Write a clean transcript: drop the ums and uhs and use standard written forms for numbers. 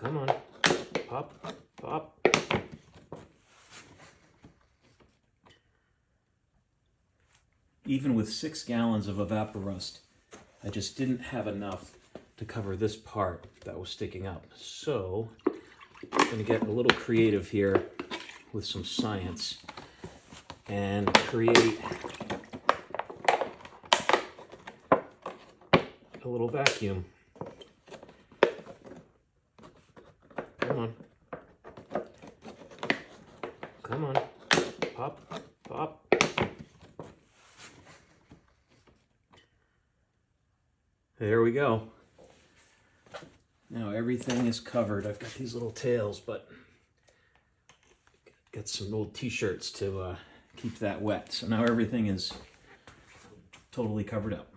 Come on. Pop, pop. Even with 6 gallons of Evapo-Rust, I just didn't have enough to cover this part that was sticking up. So I'm going to get a little creative here with some science and create a little vacuum. Come on. Come on. Pop, pop. There we go. Now everything is covered. I've got these little tails, but got some old t-shirts to keep that wet. So now everything is totally covered up.